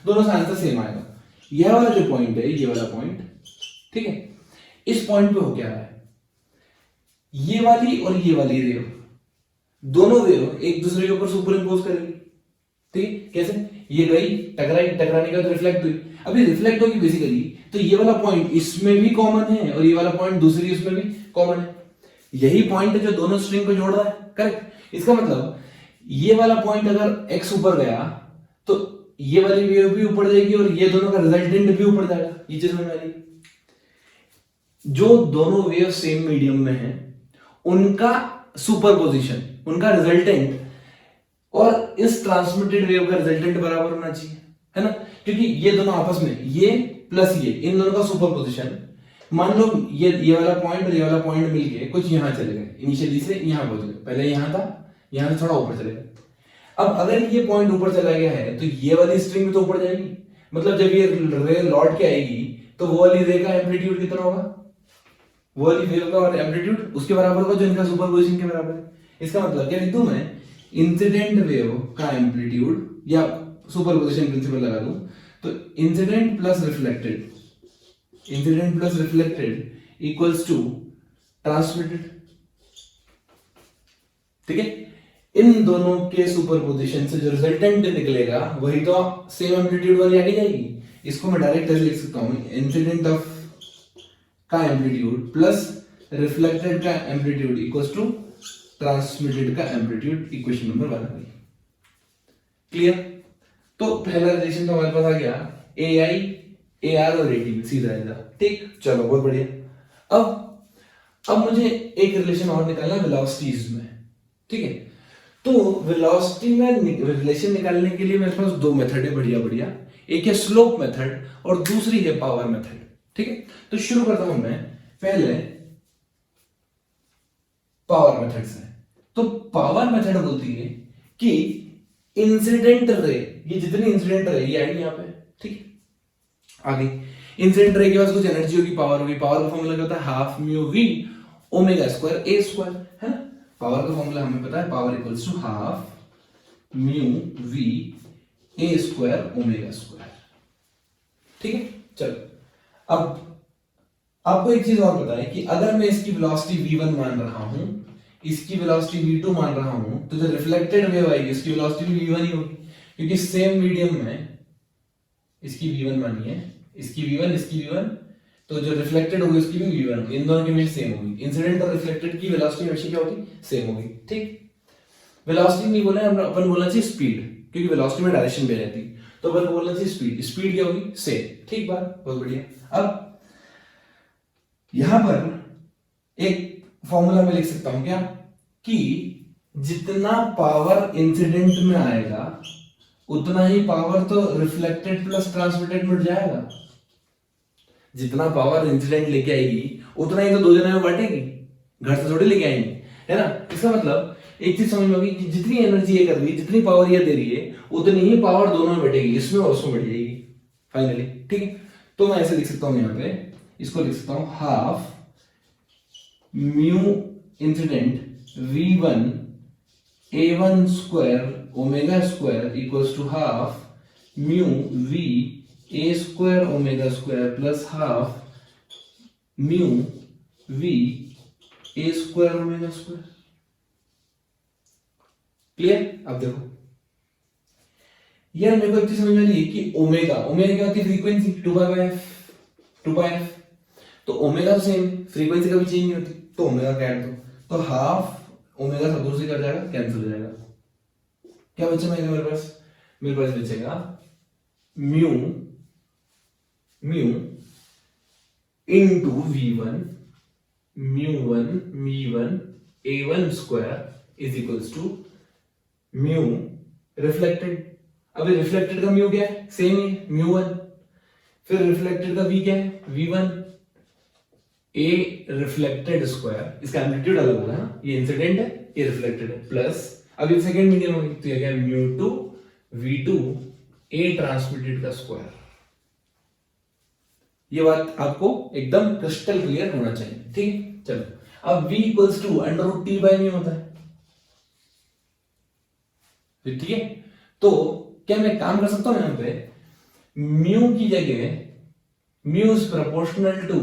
दोनों से आंसर सेम आएगा। यह वाला जो पॉइंट है, ये वाला पॉइंट, ठीक है, इस पॉइंट पे हो क्या रहा है, ये वाली और ये वाली वेव, दोनों वेव एक दूसरे के ऊपर सुपर इम्पोज करेगी। ठीक, कैसे? ये गई टकराई, टकराने के बाद रिफ्लेक्ट हुई, अभी रिफ्लेक्ट होगी बेसिकली, तो ये वाला पॉइंट इसमें भी कॉमन है और ये वाला पॉइंट दूसरी इसमें भी कॉमन है। यही पॉइंट है जो दोनों स्ट्रिंग को जोड़ रहा है, करेक्ट। इसका मतलब ये वाला पॉइंट अगर x ऊपर गया तो ये वाली वेव भी ऊपर जाएगी और ये दोनों का रिजल्टेंट भी ऊपर जाएगा। ये चीज समझ में आ रही? जो दोनों वेव सेम मीडियम में है उनका सुपरपोजिशन, उनका रिजल्टेंट और इस ट्रांसमिटेड वेव का रिजल्टेंट बराबर होना चाहिए, है ना, क्योंकि ये दोनों आपस में, ये प्लस ये, इन दोनों का सुपरपोजिशन, मान लो ये वाला पॉइंट और ये वाला पॉइंट मिलके कुछ यहां चले गए, इनिशियली से यहां पहुंच गए, पहले यहां था, यहां से थोड़ा ऊपर चले गए। अब अगर ये पॉइंट ऊपर चला गया है तो ये वाली स्ट्रिंग भी तो ऊपर जाएगी, मतलब जब ये रे लौट के आएगी तो वो वाली रे का एम्पलीट्यूड कितना होगा, वो वाली वेव का और एम्पलीट्यूड उसके बराबर होगा जो इनका सुपरपोजिशन के बराबर है। इसका मतलब क्या लिख दूं मैं, इंसिडेंट वेव का एम्पलीट्यूड या सुपरपोजिशन प्रिंसिपल लगा दूं तो incident plus reflected, incident plus reflected equals to transmitted. ठीक है, इन दोनों के सुपरपोजिशन से जो रिजल्टेंट निकलेगा वही तो सेम एम्पलीट्यूड वाली आगे जाएगी। इसको मैं डायरेक्ट ऐसे लिख सकता हूं, इंसिडेंट ऑफ का एम्पलीट्यूड प्लस रिफ्लेक्टेड का एम्पलीट्यूड इक्वल्स टू ट्रांसमिटेड का एम्पलीट्यूड, इक्वेशन नंबर 1। क्लियर? तो पहला रिलेशन तो हमारे पास आ गया AI, AR और AT में सीधा सीधा। ठीक, चलो बहुत बढ़िया। अब मुझे एक रिलेशन और निकालना है वेलोसिटीज में, ठीक है। तो वेलोसिटी में रिलेशन निकालने के लिए मेरे पास दो मेथड है बढ़िया बढ़िया, एक है स्लोप मेथड और दूसरी है पावर मेथड, ठीक है। तो शुरू करता हूं मैं पहले पावर मेथड से। तो पावर मेथड बोलती है कि इंसिडेंट रे, ये जितनी इंसिडेंट रे ये आएगी यहां पे, ठीक है। आगे इंसिडेंट रे के पास कुछ एनर्जी होगी, पावर होगी। पावर का फॉर्मूला क्या होता है, half mu v omega square a square, है ना। पावर का फॉर्मूला हमें पता है, power equals to half mu v a square omega square, ठीक है। चलो अब आपको एक चीज और पता है कि अगर मैं इसकी वेलोसिटी v1 मान रहा हूं, इसकी वेलोसिटी v2 मान रहा हूं, तो जो रिफ्लेक्टेड वेव आएगी इसकी वेलोसिटी भी v1 ही होगी, क्योंकि सेम मीडियम में इसकी v1 मानी है, इसकी v1, तो जो रिफ्लेक्टेड होगी उसकी भी v1 होगी, इन दोनों की हमेशा सेम होगी। इंसिडेंट और रिफ्लेक्टेड की वेलोसिटी हमेशा क्या होगी, सेम होगी, ठीक। वेलोसिटी नहीं बोला अपन बोलना चाहिए स्पीड, क्योंकि वेलोसिटी में डायरेक्शन भी रहती, तो अपन बोलना चाहिए स्पीड। स्पीड क्या होगी, सेम, ठीक बात, बहुत बढ़िया। अब यहां पर एक फॉर्मूला में लिख सकता हूं क्या, कि जितना पावर इंसिडेंट में आएगा उतना ही पावर तो रिफ्लेक्टेड प्लस ट्रांसमिटेड में जाएगा। जितना पावर इंसिडेंट लेके आएगी उतना ही तो दो जने में बांटेगी, घर से थोड़ी लेके आएंगे, है ना। इसका मतलब एक चीज समझ में होगी कि जितनी एनर्जी ये कर रही है, जितनी पावर ये दे रही है, उतनी ही पावर दोनों में बटेगी, इसमें और उसमें बढ़ जाएगी फाइनली, ठीक है। तो मैं ऐसे लिख सकता हूं, यहां पे इसको लिख सकता हूं half mu incident v1 a1 square omega square equals to half mu v a square omega square plus half mu v a square omega square. Clear. अब देखो यार, मेरे को एक चीज समझ में आ रही है कि ओमेगा क्या होती है, फ्रीक्वेंसी 2πf। तो ओमेगा तो सेम, फ्रीक्वेंसी कभी चेंज नहीं होती, तो ओमेगा काट दो, तो हाफ ओमेगा सब दूर से कट जाएगा, कैंसिल हो जाएगा। क्या बचेगा मेरे पास बचेगा mu into v1 mu one a1 square is equals to mu reflected. अब रिफ्लेक्टेड का म्यू क्या है, सेम ही म्यू1, फिर रिफ्लेक्टेड का v क्या है, v1 a रिफ्लेक्टेड स्क्वायर, इसका एम्पलीट्यूड अलग होगा ना, ये इंसिडेंट है ये रिफ्लेक्टेड है, प्लस अब ये सेकंड मीडियम होगी, तो ये क्या है म्यू2 v2 a ट्रांसमिटेड का स्क्वायर। ये बात आपको एकदम क्रिस्टल क्लियर होना चाहिए, ठीक है। चलो अब v equals to under root t by mu होता है, ठीक है। तो क्या मैं काम कर सकता हूं, यहां पे म्यू की जगह mu is proportional to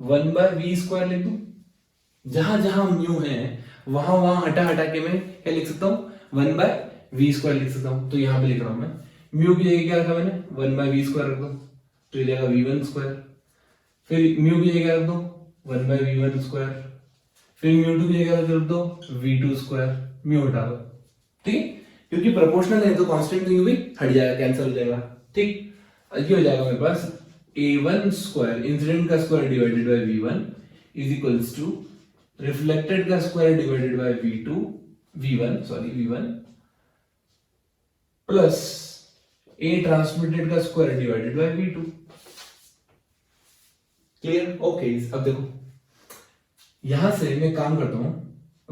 1 by v square लिख दूं। जहां जहां म्यू है वहां हटा के मैं क्या लिख सकता हूं, 1 बाय वी स्क्वायर लिख सकता हूं। तो यहां पे लिख रहा हूं मैं, म्यू की जगह क्या रखा मैंने, 1 बाय वी स्क्वायर रख दो, तो ये जाएगा v1 स्क्वायर। फिर म्यू की जगह रख दो 1 बाय v1 स्क्वायर, फिर म्यू2 की जगह रख दो v2 स्क्वायर, म्यू हटा दो, ठीक है। क्योंकि प्रोपोर्शनल है तो कांस्टेंट म्यू भी हट जाएगा, कैंसिल हो जाएगा, ठीक। ये हो जाएगा मेरे पास a1 स्क्वायर इंसिडेंट का square divided by v1 is equals to reflected का square divided by v1 plus a transmitted का square divided by v2। Clear, okay. अब देखो यहां से मैं काम करता हूं,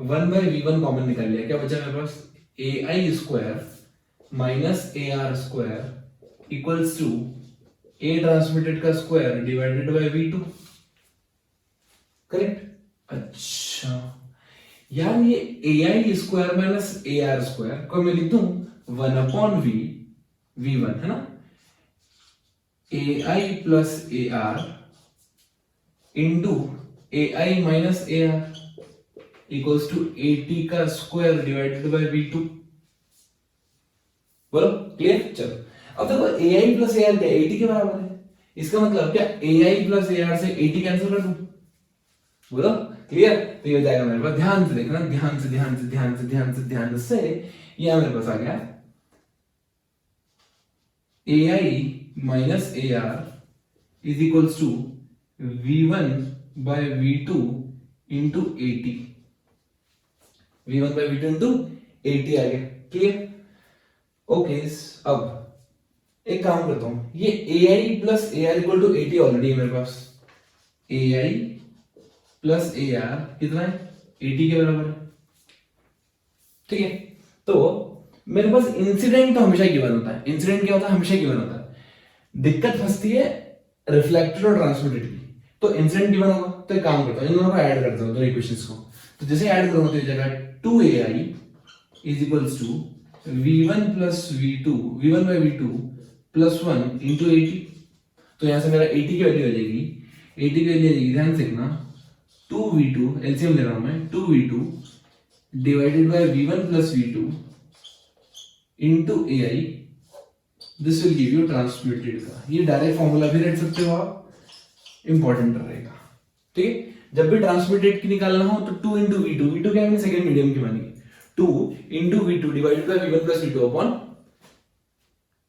1 बाय v1 कॉमन निकाल लिया, क्या बचा मेरे पास, ai square minus ar square equals to a transmitted का square divided by v2, correct. अच्छा यार, ये ai square minus ar square को मैं लिख दूं 1 अपॉन v1, है ना, ai plus ar into ai minus ar equals to at का स्क्वायर डिवाइडेड बाय v2। बोलो क्लियर। चलो अब देखो ai प्लस ar क्या 80 के बराबर है, इसका मतलब क्या ai प्लस ar से 80 कैंसिल कर दूं, बोलो क्लियर। तो ये हो जाएगा मेरे पास, ध्यान से देखना, ध्यान से ये मेरे पास आ गया ai minus ar is equals to v1 by V2 into a t, V1 by V2 into a t आ गया। क्लियर? ओके, अब एक काम करता हूं, ये AI plus AR equal to 80 already है मेरे पास। AI प्लस AR कितना है? 80 के बराबर है। ठीक है, तो मेरे पास इंसिडेंट तो हमेशा गिवन होता है। इंसिडेंट क्या होता है? हमेशा गिवन होता है। दिक्कत फंसती है रिफ्लेक्टेड और ट्रांसमिटेड की। तो इंसिडेंट गिवन होगा, तो एक काम करता हूं, इन दोनों को ऐड करता हूं, दोनों इक्वेशंस को। तो जैसे ऐड करूंगा तो ये जगह 2AI is equals to V1 plus V2, V1 by V2 plus 1 into 80। तो यहां से मेरा 80 की वैल्यू आ जाएगी, 80 की वैल्यू आ जाएगी, ध्यान से देखना, 2V2, एलसीएम ले रहा हूं मैं, 2V2 divided by V1 plus V2 into AI, this will give you transmitted का। ये डायरेक्ट फॉर्मूला भी रख सकते हो आप, इंपॉर्टेंट रहेगा। ठीक है, जब भी ट्रांसमिटेड की निकालना हो तो 2 इंटू V2, V2 क्या है? सेकेंड मीडियम की मानी, 2 into V2 divided by V1 plus V2 upon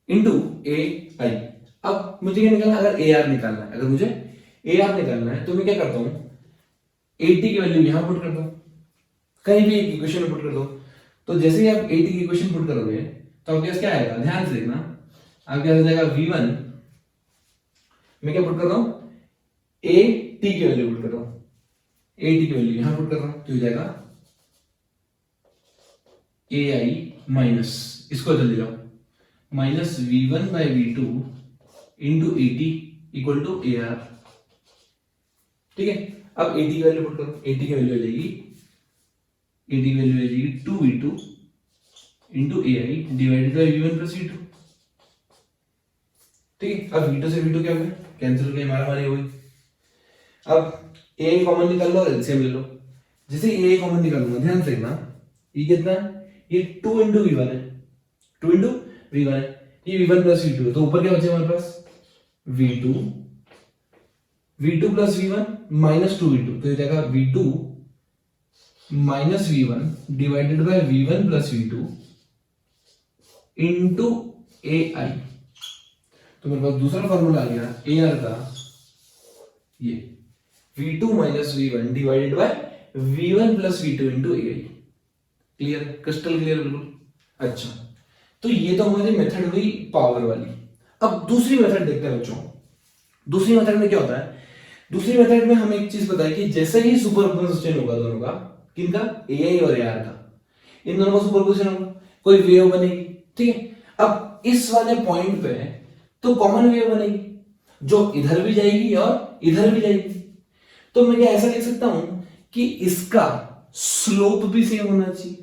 into AI। अब मुझे क्या निकालना है? अगर AR निकालना है, अगर मुझे AR निकालना है तो मैं क्या करता हूं, 80 की वैल्यू यहां पुट करता हूं, कहीं भी एक इक्वेशन में पुट कर दो। तो जैसे ही आप 80 की इक्वेशन पुट करोगे तो आपके पास क्या आएगा? ध्यान से देखना, आपके पास आ जाएगा V1, मैं क्या पुट कर रहा हूं? AT की वैल्यू पुट कर रहा हूं, AT की वैल्यू यहां पुट कर रहा हूं, तो हो जाएगा AI माइनस, इसको जल्दी जाओ, minus V1 by V2 into 80 equal to AR। ठीक है, अब 80 की वैल्यू पुट करो, 80 की वैल्यू आ जाएगी, 80 की वैल्यू आ जाएगी 2V2 into AI divided by V1 plus V2। ठीक है, अब V2 से V2 क्या हो गया? कैंसिल हो गया, मारा मारी हो गई। अब AI कॉमन निकाल लो और एलसीएम ले लो। जैसे AI कॉमन निकालूंगा, ध्यान से देखना, ये कितना है? ये 2 इंटू V1 है, 2 इंटू V1 है, ये V1 प्लस V2 है, तो ऊपर क्या बचे हमारे पास? V2, V2 plus V1 minus 2V2, तो ये जाएगा V2 minus V1 divided by V1 plus V2 into AI। तो मेरे पास दूसरा फॉर्मूला आ गया AR का, ये V2 minus V1 divided by V1 plus V2 into AI। Clear? Crystal clear बिल्कुल। अच्छा, तो ये तो हमारी मेथड हुई पावर वाली। अब दूसरी मेथड देखते हैं बच्चों। दूसरी मेथड में क्या होता है? दूसरी मेथड में हमें एक चीज पता है कि जैसे ही सुपरपोजिशन होगा दोनों का, किनका? AI और AR का, इन दोनों का सुपरपोजिशन होगा, कोई वेव बनेगी। ठीक है, अब इस वाले पॉइंट पे तो कॉमन वेव बनेगी जो इधर भी जाएगी और इधर भी जाएगी। तो मैं क्या ऐसा लिख सकता हूं कि इसका स्लोप भी सेम होना चाहिए,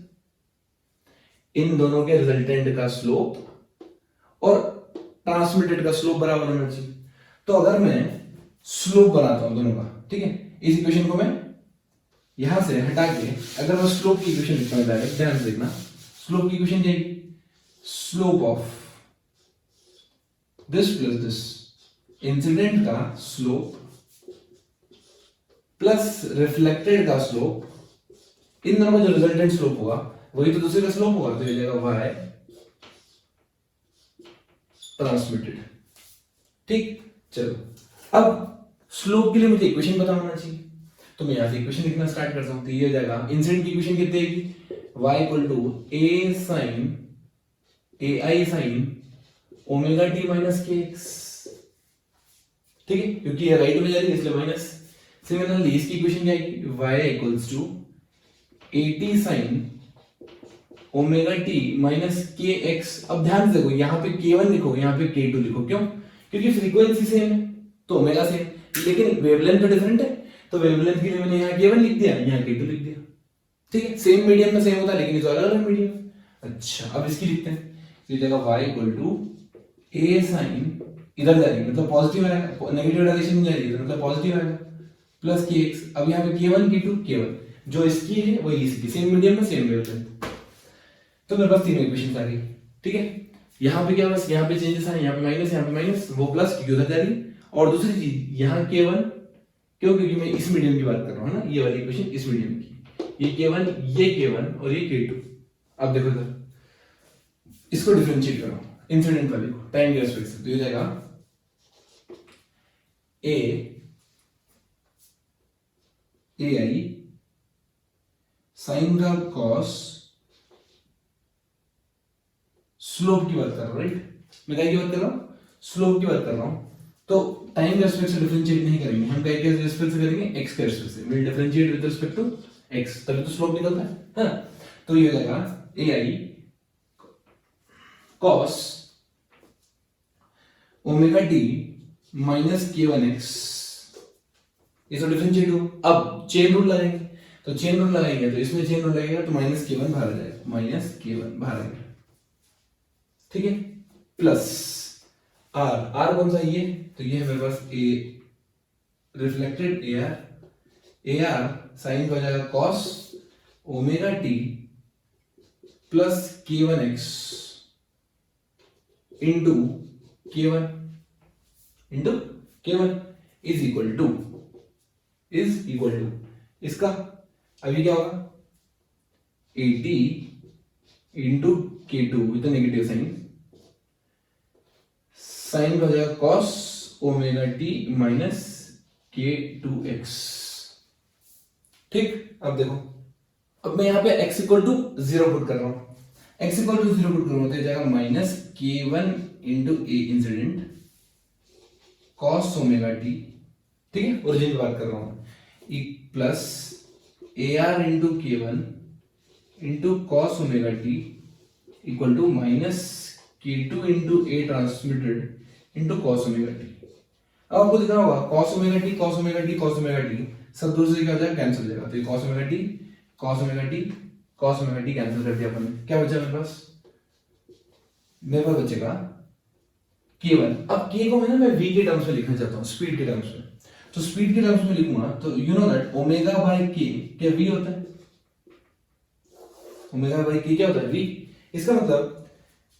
इन दोनों के रिजल्टेंट का स्लोप और ट्रांसमिटेड का स्लोप बराबर होना चाहिए। तो अगर मैं स्लोप बनाता हूं दोनों का, ठीक है, इस इक्वेशन को मैं यहां से हटा के अगर मैं स्लोप की इक्वेशन लिखता हूं डायरेक्ट, ध्यान से देखना, स्लोप की इक्वेशन जाएगी slope of this plus this, incident का स्लोप प्लस रिफ्लेक्टेड का स्लोप, इन दोनों का जो रिजल्टेंट स्लोप होगा वही तो दूसरे का स्लोप होगा, तो ये जाएगा y ट्रांसमिटेड। ठीक, चलो अब स्लोप के लिए मुझे इक्वेशन पता होना चाहिए, तो मैं यहां से इक्वेशन लिखना स्टार्ट करता हूं। तो ये हो जाएगा, इंसिडेंट की इक्वेशन कितनी आएगी? y equal to a sin ai sin omega t minus kx। ठीक है, क्योंकि ये राइट में जा रही है इसलिए माइनस। सिमिलरली इसकी इक्वेशन क्या आएगी? y equals to at sin omega t minus k x. अब ध्यान से देखो, यहाँ पे k1 लिखो, यहाँ पे k2 लिखो, क्यों? क्योंकि फ्रीक्वेंसी सेम है तो ओमेगा सेम, लेकिन वेवलेंथ तो डिफरेंट है, तो वेवलेंथ के लिए मैंने यहाँ k1 लिख दिया, यहाँ k2 लिख दिया। ठीक है, सेम मीडियम में सेम होता है लेकिन इस अलग अलग मीडियम। अच्छा, अब इसकी लिखते हैं, तो ये जगह y equal to a sin, इधर जा रही है मतलब पॉजिटिव आएगा, नेगेटिव डायरेक्शन में जा रही है मतलब पॉजिटिव आएगा, प्लस kx। अब यहाँ पे k1 k2 k1, जो इसकी है वही इसकी, सेम मीडियम में सेम वेवलेंथ। तो मेरे पास तीनों इक्वेशन आ गई। ठीक है, यहाँ पे क्या, बस यहाँ पे चेंजेस है, यहाँ पे माइनस, यहाँ पे माइनस, वो प्लस क्योंकि उधर जा रही है। और दूसरी चीज यहाँ k1, क्यों? क्योंकि मैं इस मीडियम की बात कर रहा हूँ ना, ये वाली इक्वेशन इस मीडियम की, ये k1, ये k1 और ये k2। अब देखो इधर, इसको डिफरेंशिएट करो इंसिडेंट वाले को टाइम के रेस्पेक्ट से, तो ये जाएगा a ए आई साइन का कॉस, स्लोप की बात कर रहा हूं, राइट। मैं क्या की बात कर रहा हूं, स्लोप की बात कर रहा हूं। तो टाइम के रिस्पेक्ट से डिफरेंशिएट नहीं करेंगे हम, क्या के रिस्पेक्ट से करेंगे, एक्स के रिस्पेक्ट से। Will differentiate with respect to x, तभी तो स्लोप निकलता है ना। तो ये हो जाएगा ए I cos omega t minus k one x, ये तो डिफरेंशिएट हो। अब चेन रूल लगाएंगे, तो चेन रूल लगाएंगे तो इसमें चेन रूल लगेगा तो माइनस के वन बाहर आ जाएगा, माइनस के वन बाहर आ गया, ठीक है। प्लस आर, आर कौन सा ये, तो ये है मेरे पास a reflected a r, a r sign का हो जाएगा cos omega t plus k one x into k one is equal to इसका अभी क्या होगा, a t into k two with negative sign का हो जाएगा cos omega t minus k two x, ठीक। अब देखो, अब मैं यहां पे x इक्वल टू 0 पुट कर रहा हूं, x इक्वल टू 0 पुट करूंगा तो ये जाएगा minus k one into a incident cos omega t, ठीक है, ओरिजिन की बात कर रहा हूं, plus A r into k one into cos omega t equal to minus k two into a transmitted into cos omega t. अब आपको दिख रहा होगा cos omega t cos omega t cos omega t सब दूर से क्या हो जाएगा, कैंसिल हो जाएगा। तो ये cos omega t cos omega t cos omega T cancel कर दिया अपन ने, क्या बचा मेरे पास बचेगा के वन। अब के को मैं v के टर्म्स में लिखना चाहता हूँ, स्पीड के टर्म्स में। तो स्पीड के टर्म्स में लिखूंगा तो you know that omega by के क्या v होता है, ओमेगा बाय के क्या होता है, v। इसका मतलब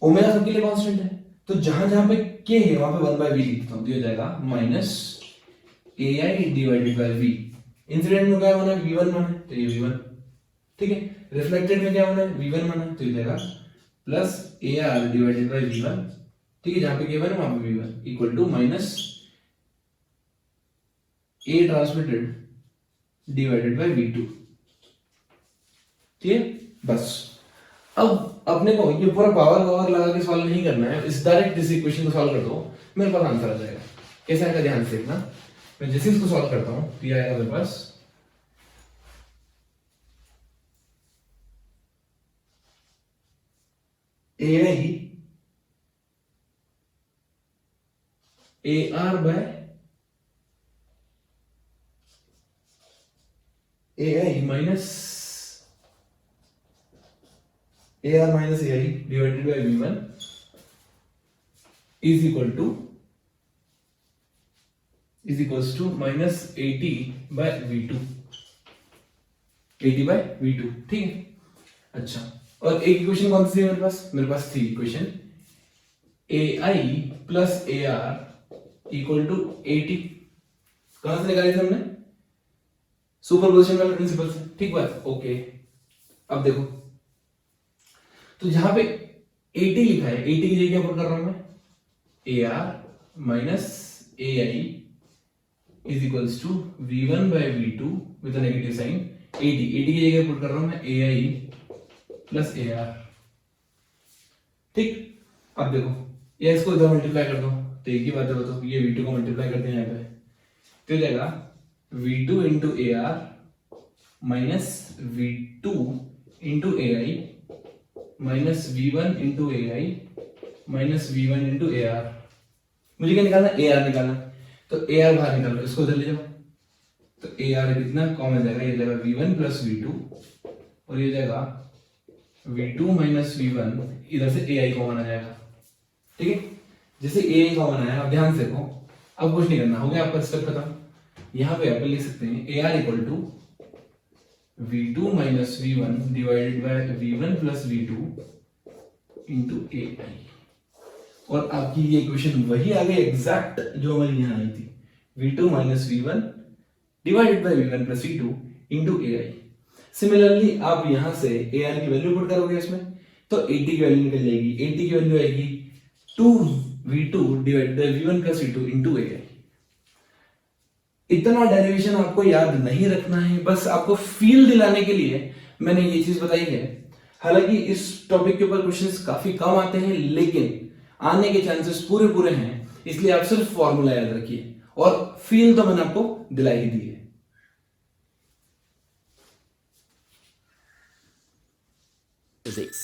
ओमेगा सबके लिए कांस्टेंट है, तो जहां जहां पे k है वहां पे 1/v लिखता हूं, तो ये हो जाएगा minus ai divided by v। Incident में क्या माना है, v1 माना है, तो ये v1, ठीक है। रिफ्लेक्टेड में क्या माना है, v1 माना है, तो ये जाएगा plus ar divided by v1, ठीक है। जहां पे k1 है वहां पे v1 equal to minus a transmitted divided by v2, ठीक है। बस अब अपने को ये पूरा पावर लगा के सॉल्व नहीं करना है, इस डायरेक्ट इस इक्वेशन को सॉल्व कर दो, मेरे पास आंसर आ जाएगा। कैसे आएगा ध्यान से देखना, मैं जैसे इसको सॉल्व करता हूं तो ये आएगा मेरे पास a r by a i minus a are minus A i divided by v one is equals to minus 80 by v2, 80 by v2, ठीक है। अच्छा, और एक इक्वेशन कौन सी है मेरे पास थी equation A I plus A R equal to 80, कहां से निकाली थी हमने, सुपरपोजिशन वाले प्रिंसिपल से, ठीक बात, ओके। अब देखो, तो जहां पे 80 लिखा है, 80 की जगह क्या पुट कर रहा हूं मैं, A are minus A I is equals to v1 by v2 with negative sign, 80 की जगह पुट कर रहा हूं मैं ए आई प्लस ए आर, ठीक। अब देखो ये इसको इधर मल्टीप्लाई कर दो तो एक ही बात है, बताओ ये v2 को मल्टीप्लाई करते हैं यहाँ पे, तो जाएगा v2 into A R minus v2 into a i minus v1 into a i minus v1 into A R. मुझे क्या निकालना, ए आर निकालना, तो ए आर बाहर निकालो, इसको उधर ले जाओ, तो ए आर कितना कॉमन जाएगा, ये जाएगा v1 प्लस v2 और ये जाएगा v2 माइनस v1, इधर से ए आई कॉमन आ जाएगा, ठीक है। जैसे ए आई कॉमन आया, अब ध्यान से देखो, अब कुछ नहीं करना, हो गया आपका स्टेप खत्म। यहाँ पे अपन लिख सकते हैं a are equal to v2 minus v1 divided by v1 plus v2 into a i, और आपकी ये इक्वेशन वही आ गई एग्जैक्ट जो हमारी यहाँ आई थी, v2 minus v1 divided by v1 plus v2 into a I. Similarly आप यहां से ए आर की वैल्यू पुट करोगे इसमें, तो 80 की वैल्यू निकल जाएगी, 80 की वैल्यू आएगी 2v2 divided by v1 plus v2 into a i. इतना डेरिवेशन आपको याद नहीं रखना है, बस आपको फील दिलाने के लिए मैंने ये चीज बताई है। हालांकि इस टॉपिक के ऊपर क्वेश्चंस काफी कम आते हैं, लेकिन आने के चांसेस पूरे पूरे हैं, इसलिए आप सिर्फ फॉर्मूला याद रखिए और फील तो मैंने आपको दिला ही दी है। Physics.